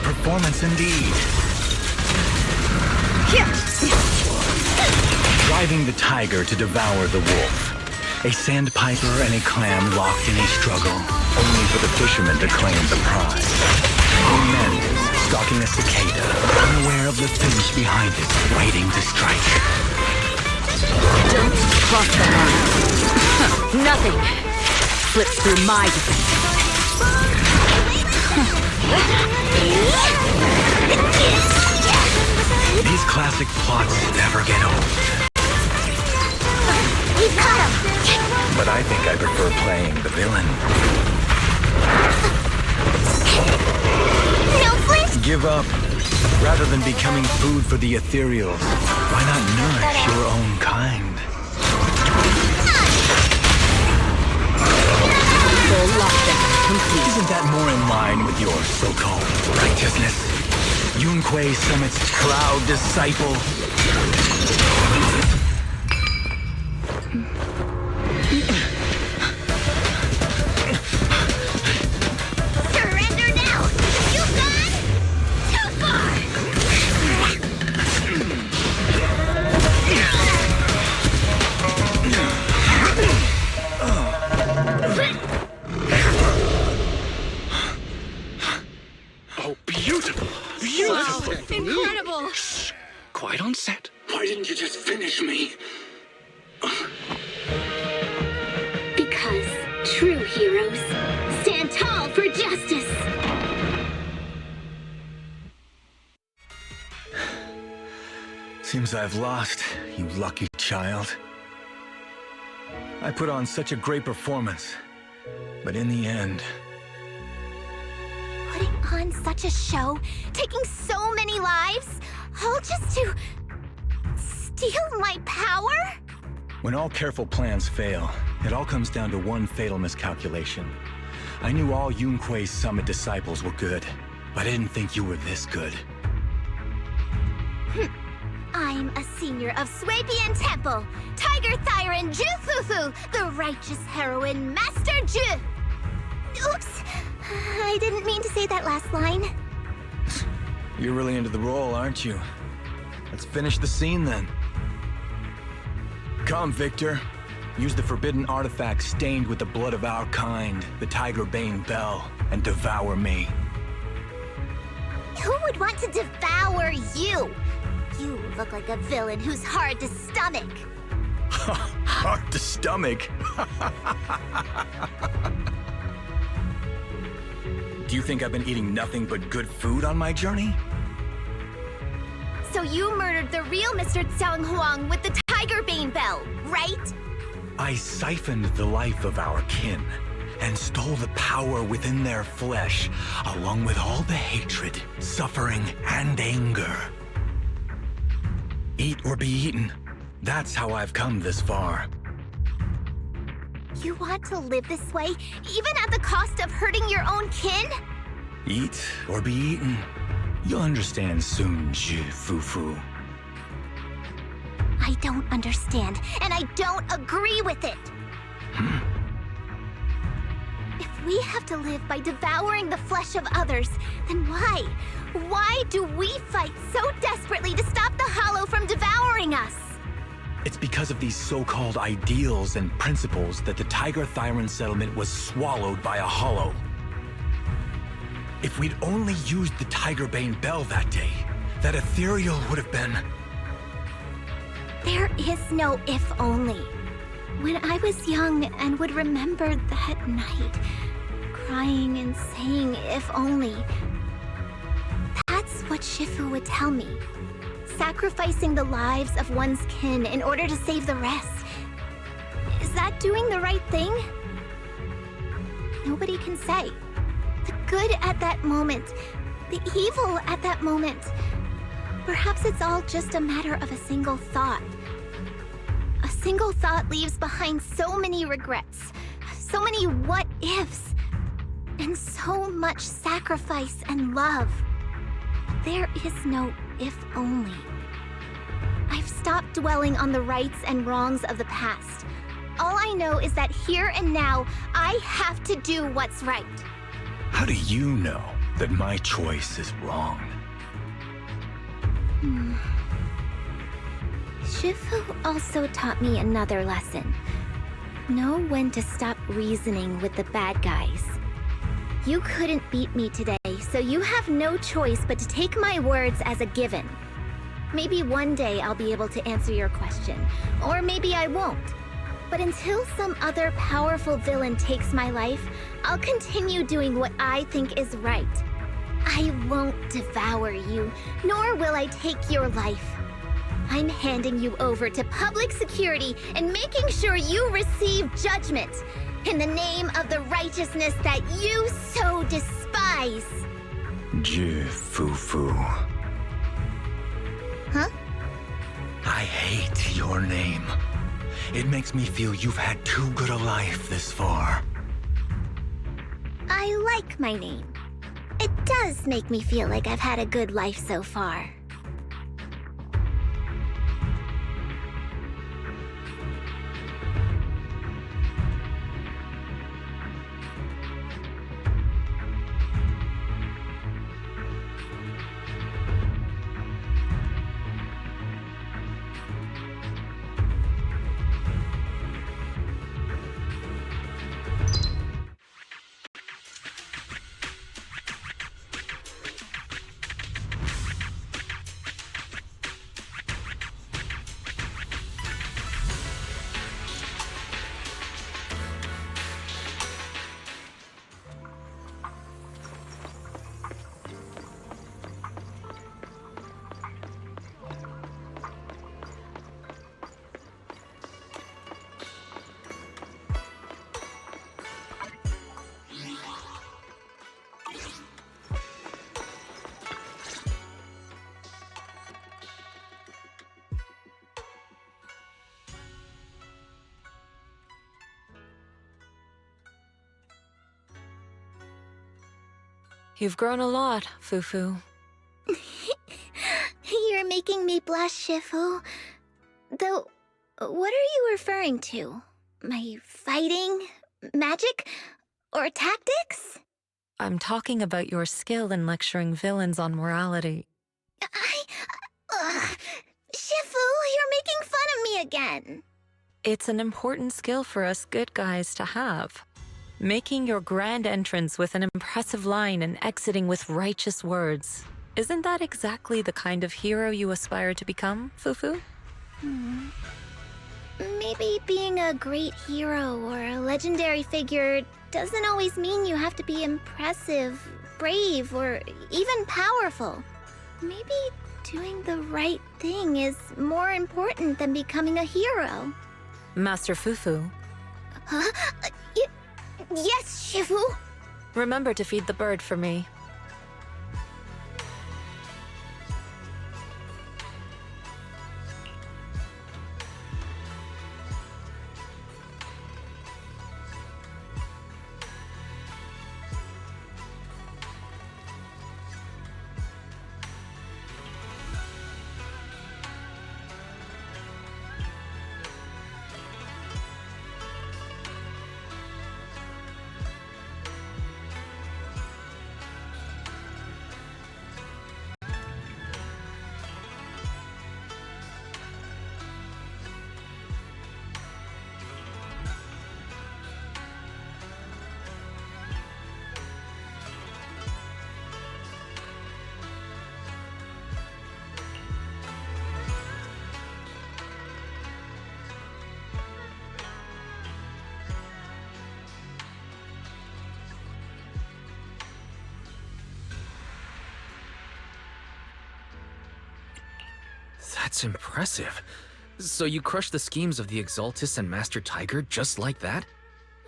Performance indeed. Driving the tiger to devour the wolf. A sandpiper and a clam locked in a struggle, only for the fisherman to claim the prize. A mantis stalking a cicada, unaware of the finish behind it, waiting to strike. Don't cross the line. Nothing slips through my defense. These classic plots never get old. We've got him! But I think I prefer playing the villain. No flinch! Give up. Rather than becoming food for the ethereals, why not nourish your own kind? Full lockdown complete. Isn't that more in line with your so-called righteousness? Yunque Summit's proud disciple. Surrender now! You've gone too far! Oh, beautiful! Beautiful! Wow, incredible! Quite on set. Why didn't you just finish me? Because true heroes stand tall for justice! Seems I've lost, you lucky child. I put on such a great performance, but in the end... Putting on such a show, taking so many lives, all just to steal my power? When all careful plans fail, it all comes down to one fatal miscalculation. I knew all Yunque Summit disciples were good, but I didn't think you were this good. I'm a senior of Swapian Temple, Tiger Thyran Jufufu, the righteous heroine Master Ju. Oops, I didn't mean to say that last line. You're really into the role, aren't you? Let's finish the scene then. Come, Victor. Use the forbidden artifact stained with the blood of our kind, the Tigerbane Bell, and devour me. Who would want to devour you? You look like a villain who's hard to stomach. Hard to stomach? Do you think I've been eating nothing but good food on my journey? So you murdered the real Mr. Tsang Huang with the Tiger Bane Bell, right? I siphoned the life of our kin and stole the power within their flesh, along with all the hatred, suffering, and anger. Eat or be eaten. That's how I've come this far. You want to live this way, even at the cost of hurting your own kin? Eat or be eaten. You'll understand soon, Fufu. I don't understand, and I don't agree with it. If we have to live by devouring the flesh of others, then why? Why do we fight so desperately to stop the Hollow from devouring us? It's because of these so-called ideals and principles that the Tiger Thyron settlement was swallowed by a Hollow. If we'd only used the Tiger Bane Bell that day, that ethereal would have been... There is no if only. When I was young and would remember that night, crying and saying if only, that's what Shifu would tell me. Sacrificing the lives of one's kin in order to save the rest. Is that doing the right thing? Nobody can say. The good at that moment, the evil at that moment. Perhaps it's all just a matter of a single thought. A single thought leaves behind so many regrets, so many what-ifs, and so much sacrifice and love. But there is no if only. I've stopped dwelling on the rights and wrongs of the past. All I know is that here and now, I have to do what's right. How do you know that my choice is wrong? Shifu also taught me another lesson. Know when to stop reasoning with the bad guys. You couldn't beat me today, so you have no choice but to take my words as a given. Maybe one day I'll be able to answer your question, or maybe I won't. But until some other powerful villain takes my life, I'll continue doing what I think is right. I won't devour you, nor will I take your life. I'm handing you over to public security and making sure you receive judgment in the name of the righteousness that you so despise. Fufu. Huh? I hate your name. It makes me feel you've had too good a life this far. I like my name. It does make me feel like I've had a good life so far. You've grown a lot, Fufu. You're making me blush, Shifu. Though, what are you referring to? My fighting? Magic? Or tactics? I'm talking about your skill in lecturing villains on morality. Shifu, you're making fun of me again. It's an important skill for us good guys to have. Making your grand entrance with an impressive line and exiting with righteous words. Isn't that exactly the kind of hero you aspire to become, Fufu? Maybe being a great hero or a legendary figure doesn't always mean you have to be impressive brave or even powerful. Maybe doing the right thing is more important than becoming a hero. Master Fufu, Huh? Yes, Shifu! remember to feed the bird for me. That's impressive. So you crushed the schemes of the Exaltus and Master Tiger just like that?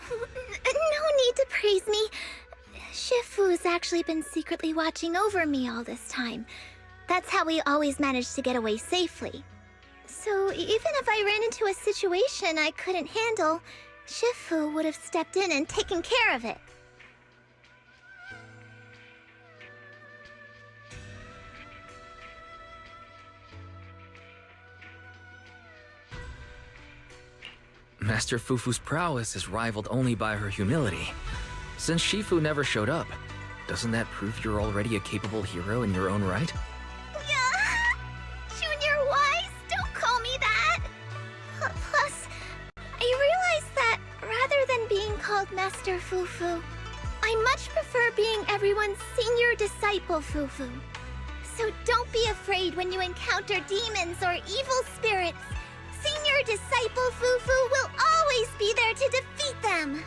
No need to praise me. Shifu's actually been secretly watching over me all this time. That's how we always managed to get away safely. So even if I ran into a situation I couldn't handle, Shifu would have stepped in and taken care of it. Master Fufu's prowess is rivaled only by her humility. Since Shifu never showed up, doesn't that prove you're already a capable hero in your own right? Junior Wise, don't call me that! Plus, I realize that rather than being called Master Fufu, I much prefer being everyone's senior disciple Fufu. So don't be afraid when you encounter demons or evil spirits. Senior disciple Fufu will always be there to defeat them!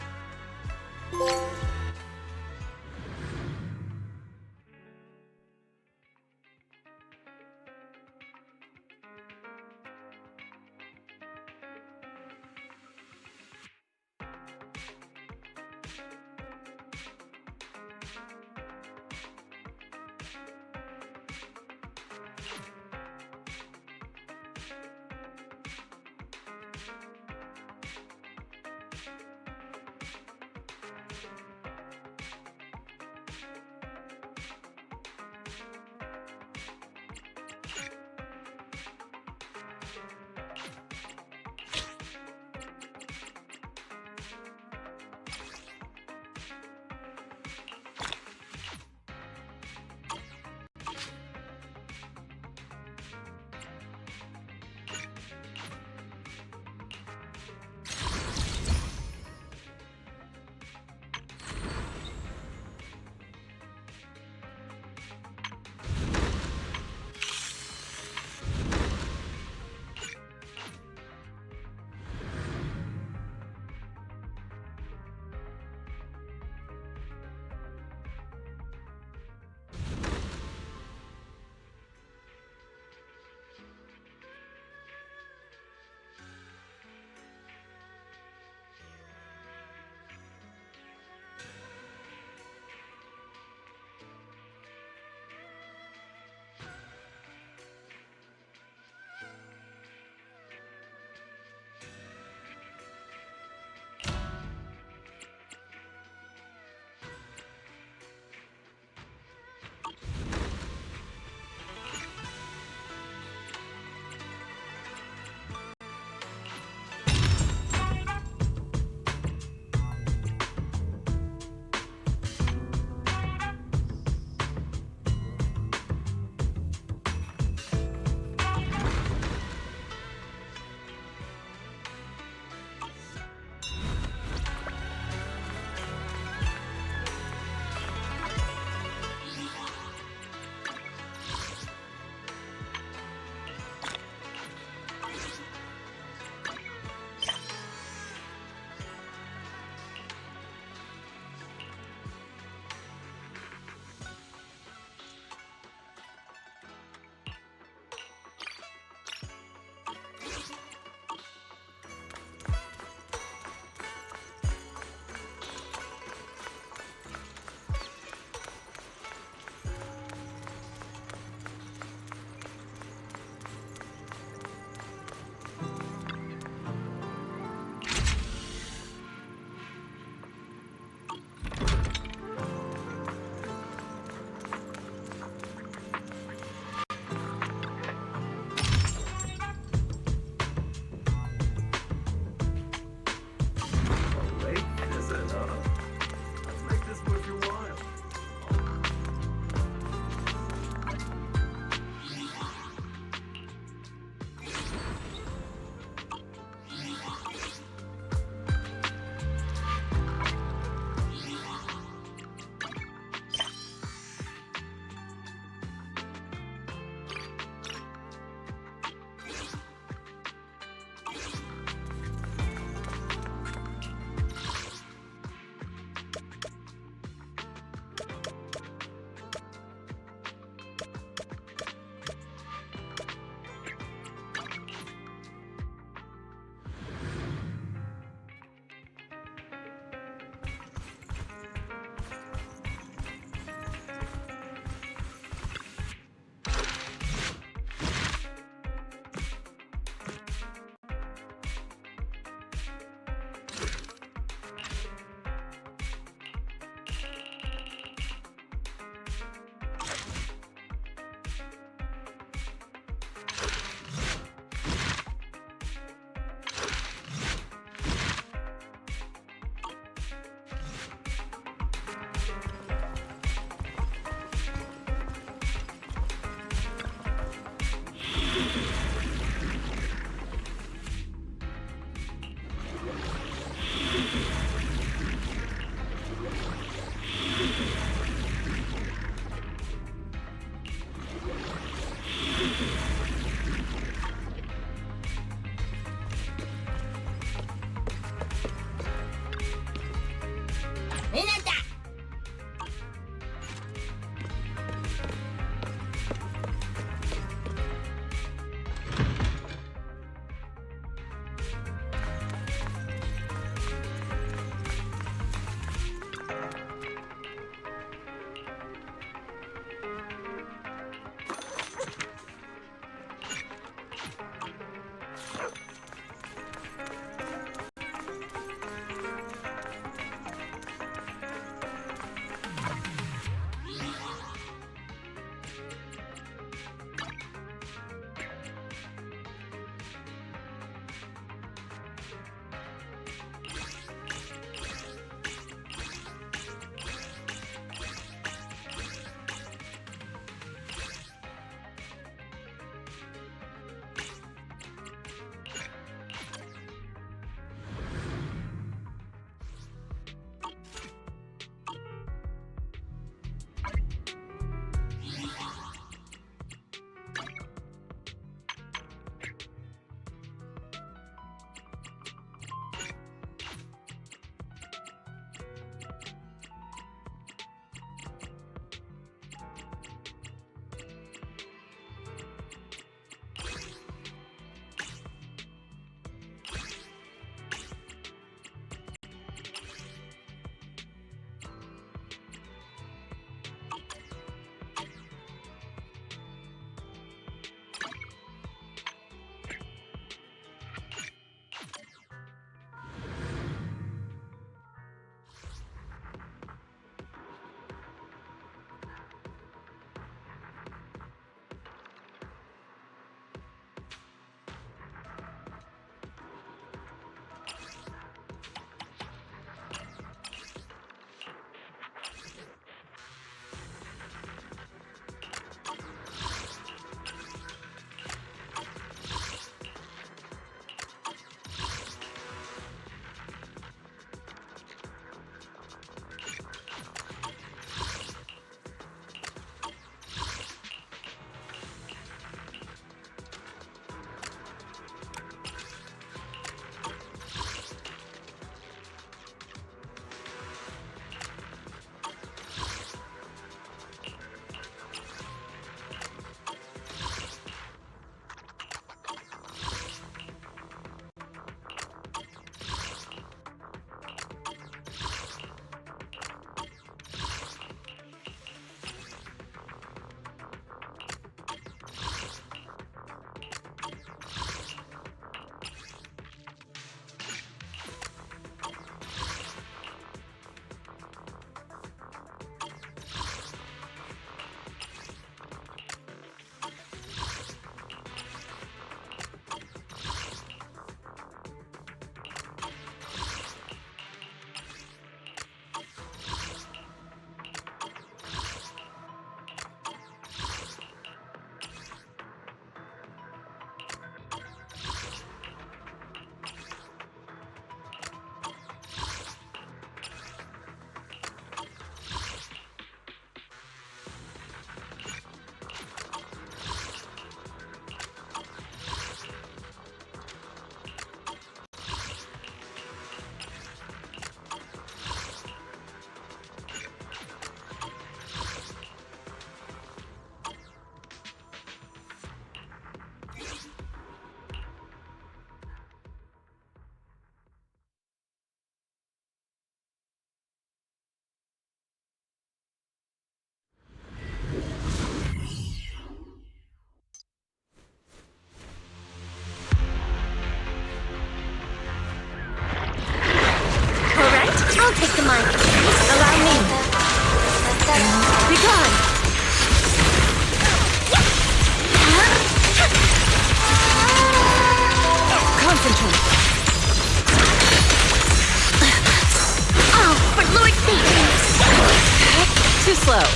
slow.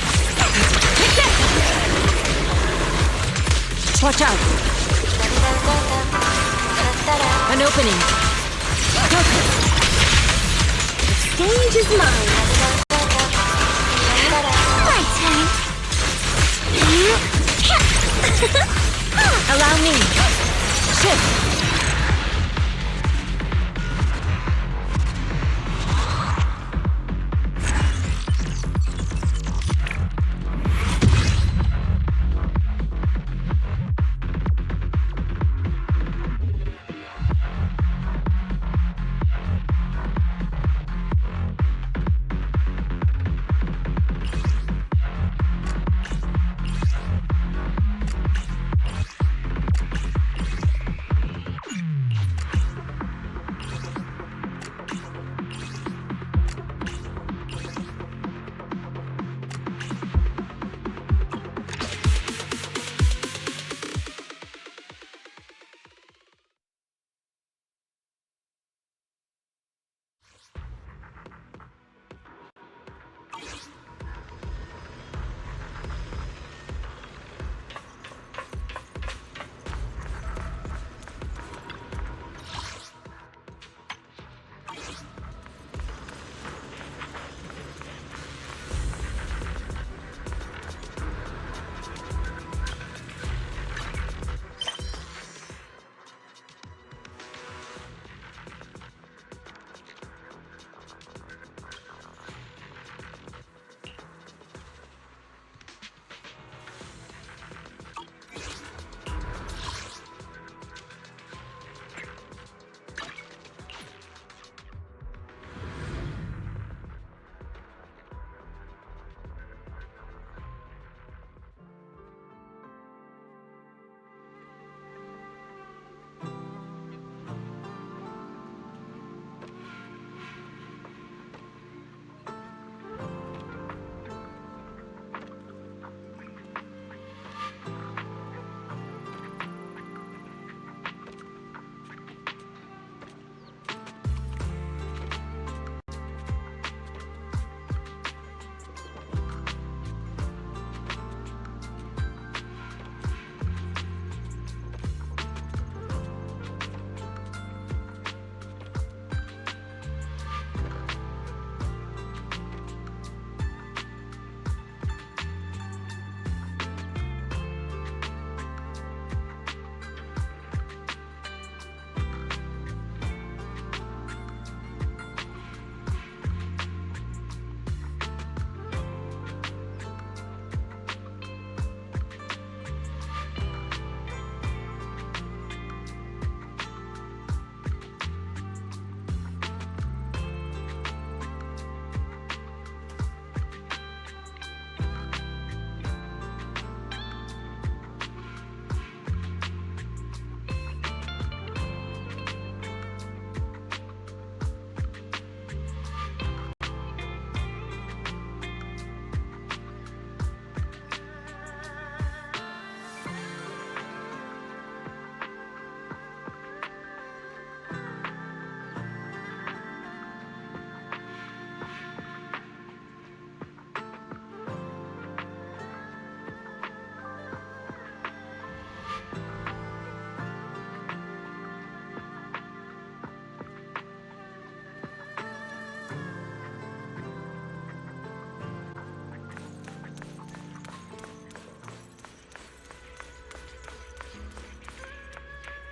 Watch out. An opening. Stage is mine. My turn. Allow me.